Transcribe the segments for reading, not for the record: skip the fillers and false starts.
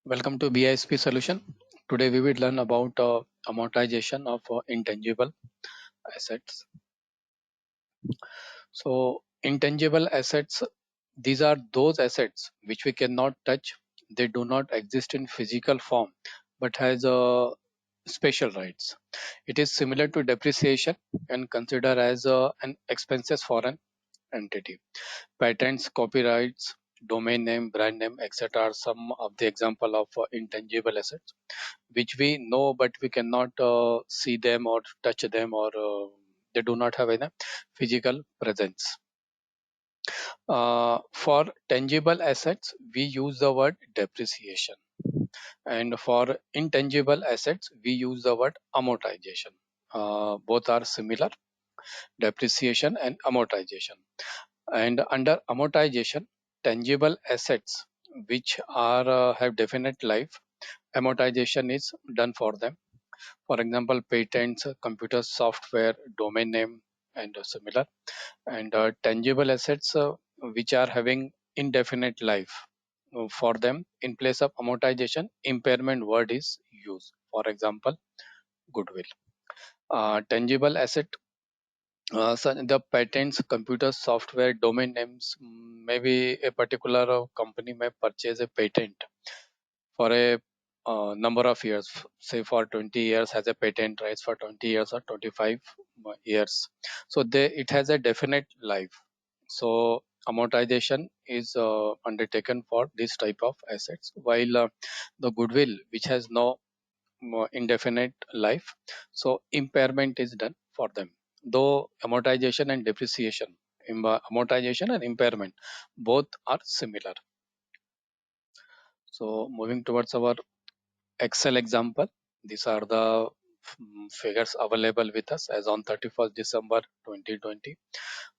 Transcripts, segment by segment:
Welcome to BISP solution. Today we will learn about amortization of intangible assets. So intangible assets, these are those assets which we cannot touch. They do not exist in physical form, but has special rights. It is similar to depreciation and considered as an expenses for an entity. Patents, copyrights, domain name, brand name, etc. are some of the example of intangible assets which we know but we cannot see them or touch them, or they do not have any physical presence. For tangible assets we use the word depreciation, and for intangible assets we use the word amortization. Both are similar, depreciation and amortization. And under amortization, tangible assets which are have definite life, amortization is done for them. For example, patents, computer software, domain name, and similar. And tangible assets which are having indefinite life. For them, in place of amortization, impairment word is used. For example, goodwill. Tangible asset, so the patents, computer software, domain names. Maybe a particular company may purchase a patent for a number of years, say for 20 years has a patent rights for 20 years or 25 years. So it has a definite life. So amortization is undertaken for this type of assets, while the goodwill which has no indefinite life, so impairment is done for them. Though amortization and depreciation, amortization and impairment, both are similar. So moving towards our Excel example, these are the figures available with us as on 31st December 2020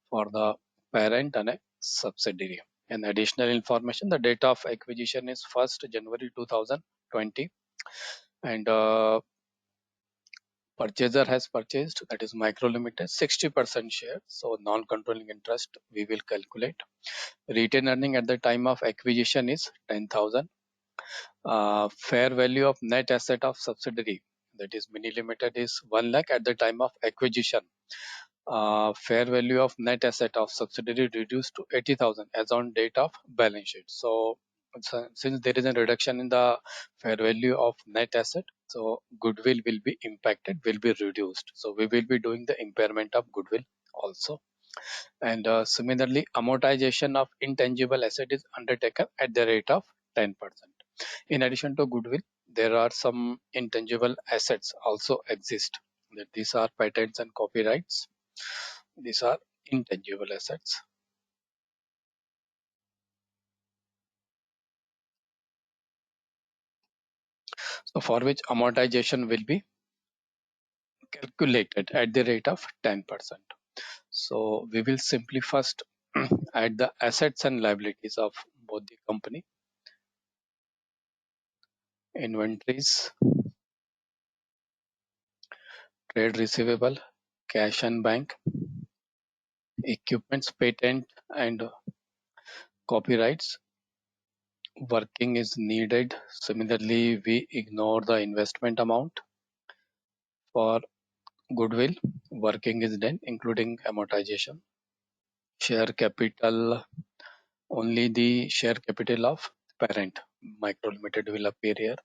for the parent and a subsidiary. And additional information, the date of acquisition is 1st January 2020, and purchaser has purchased, that is Micro Limited, 60% share. So non-controlling interest we will calculate. Retained earning at the time of acquisition is 10,000. Fair value of net asset of subsidiary, that is Mini Limited, is 1 lakh at the time of acquisition. Fair value of net asset of subsidiary reduced to 80,000 as on date of balance sheet. So since there is a reduction in the fair value of net asset, so goodwill will be impacted, will be reduced. So we will be doing the impairment of goodwill also. And similarly, amortization of intangible asset is undertaken at the rate of 10%. In addition to goodwill, there are some intangible assets also exist. These are patents and copyrights. These are intangible assets. So for which amortization will be calculated at the rate of 10%. So we will simply first add the assets and liabilities of both the company. Inventories, trade receivable, cash and bank, equipments, patent and copyrights. Working is needed. Similarly, we ignore the investment amount. For goodwill, working is done, including amortization. Share capital, only the share capital of parent, Micro Limited, will appear here.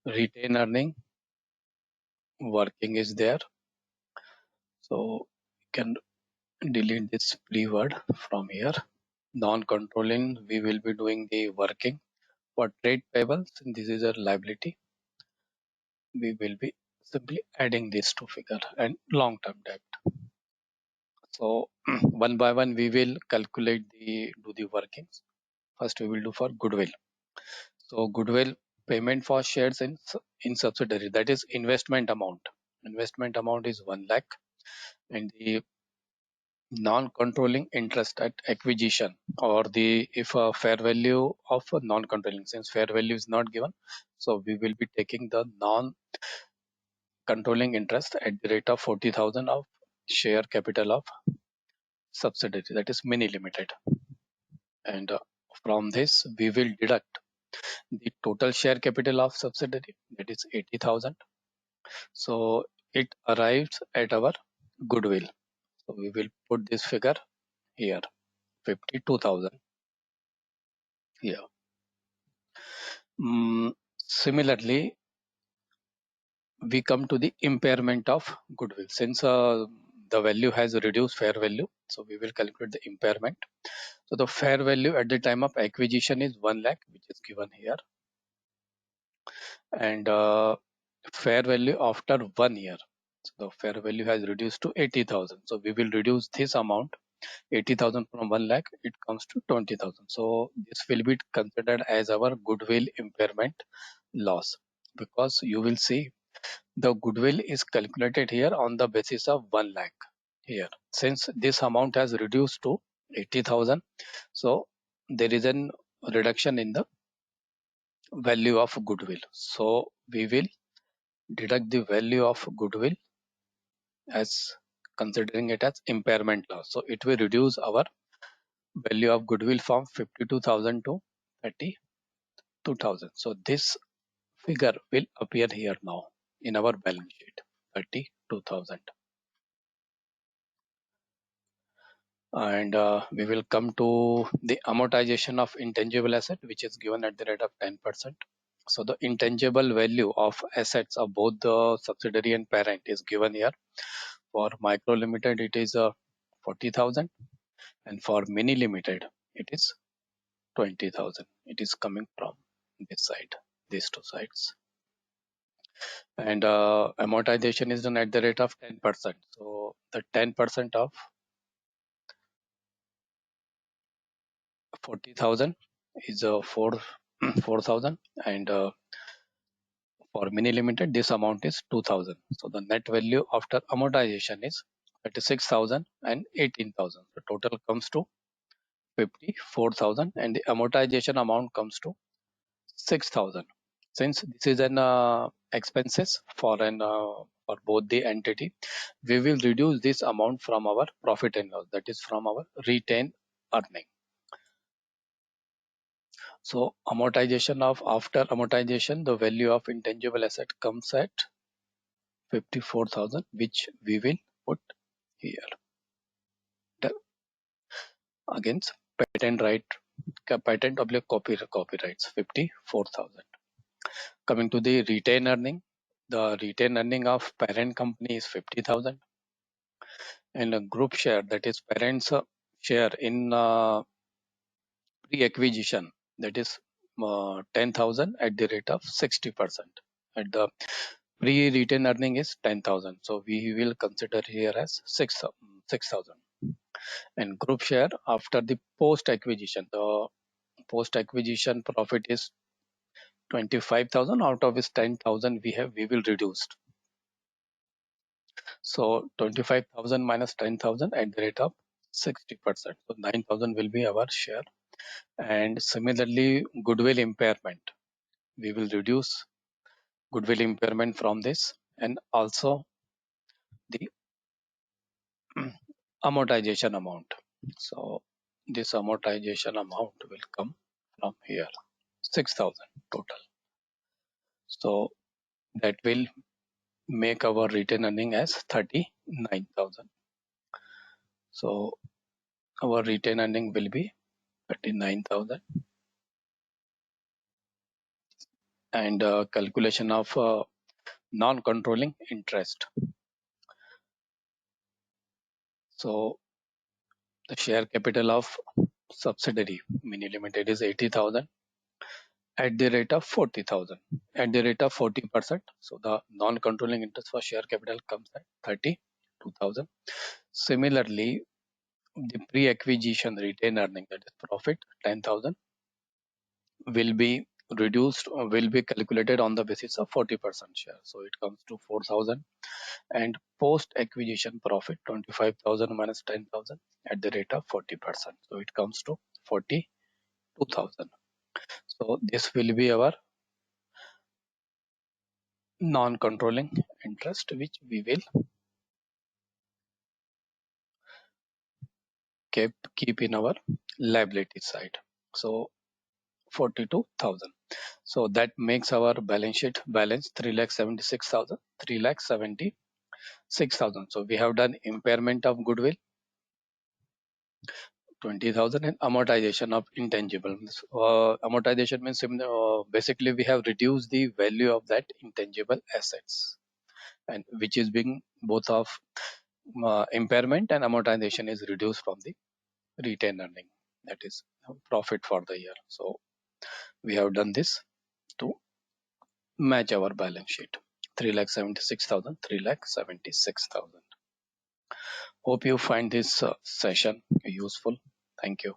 Retain earning, working is there. So you can delete this free word from here. Non-controlling, we will be doing the working. For trade payables, this is a liability. We will be simply adding these two figures, and long-term debt. So one by one we will calculate do the workings. First we will do for goodwill. So goodwill payment for shares in subsidiary, that is investment amount. Investment amount is 1 lakh, and the non-controlling interest at acquisition, or the if a fair value of a non-controlling, since fair value is not given, so we will be taking the non-controlling interest at the rate of 40,000 of share capital of subsidiary, that is Mini Limited. And from this we will deduct the total share capital of subsidiary, that is 80,000. So it arrives at our goodwill. So we will put this figure here, 52,000 here. Similarly, we come to the impairment of goodwill. Since the value has reduced fair value, so we will calculate the impairment. So the fair value at the time of acquisition is 1 lakh, which is given here, and fair value after 1 year. So the fair value has reduced to 80,000. So we will reduce this amount, 80,000 from 1 lakh, it comes to 20,000. So this will be considered as our goodwill impairment loss, because you will see the goodwill is calculated here on the basis of 1 lakh here. Since this amount has reduced to 80,000, so there is an reduction in the value of goodwill. So we will deduct the value of goodwill as considering it as impairment loss. So it will reduce our value of goodwill from 52,000 to 32,000. So this figure will appear here now in our balance sheet, 32,000. And we will come to the amortization of intangible asset, which is given at the rate of 10%. So the intangible value of assets of both the subsidiary and parent is given here. For Micro Limited, it is 40,000, and for Mini Limited, it is 20,000. It is coming from this side, these two sides. And amortization is done at the rate of 10%. So the 10% of 40,000 is 4,000, and for Mini Limited, this amount is 2,000. So the net value after amortization is 36,000 and 18,000. The total comes to 54,000, and the amortization amount comes to 6,000. Since this is an expenses for both the entity, we will reduce this amount from our profit and loss, that is from our retained earning. So amortization of after amortization, the value of intangible asset comes at 54,000, which we will put here. Against patent right, patent oblique copyrights, 54,000. Coming to the retained earning, the retained earning of parent company is 50,000, and a group share, that is parent's share in pre-acquisition, that is 10,000 at the rate of 60%. At the pre-retained earning is 10,000, so we will consider here as 6,000. And group share after the post-acquisition, the post-acquisition profit is 25,000, out of which 10,000 we will reduce. So 25,000 minus 10,000 at the rate of 60%. So 9,000 will be our share. And similarly, goodwill impairment, we will reduce goodwill impairment from this, and also the amortization amount. So this amortization amount will come from here, 6,000 total. So that will make our retained earning as 39,000. So our retained earning will be 39,000, and calculation of non-controlling interest. So the share capital of subsidiary Mini Limited is 80,000 at the rate of 40,000 at the rate of 40%. So the non-controlling interest for share capital comes at 32,000. Similarly, the pre-acquisition retained earning, that is profit, 10,000, will be reduced or will be calculated on the basis of 40% share. So it comes to 4,000, and post acquisition profit 25,000 minus 10,000 at the rate of 40%. So it comes to 42,000. So this will be our non-controlling interest, which we will keep in our liability side. So 42,000. So that makes our balance sheet balance 3,76,000, 3,76,000. So we have done impairment of goodwill 20,000 and amortization of intangibles. Amortization means basically we have reduced the value of that intangible assets, and which is being both of impairment and amortization is reduced from the retained earning, that is profit for the year. So we have done this to match our balance sheet 3,76,000, 3,76,000. Hope you find this session useful. Thank you.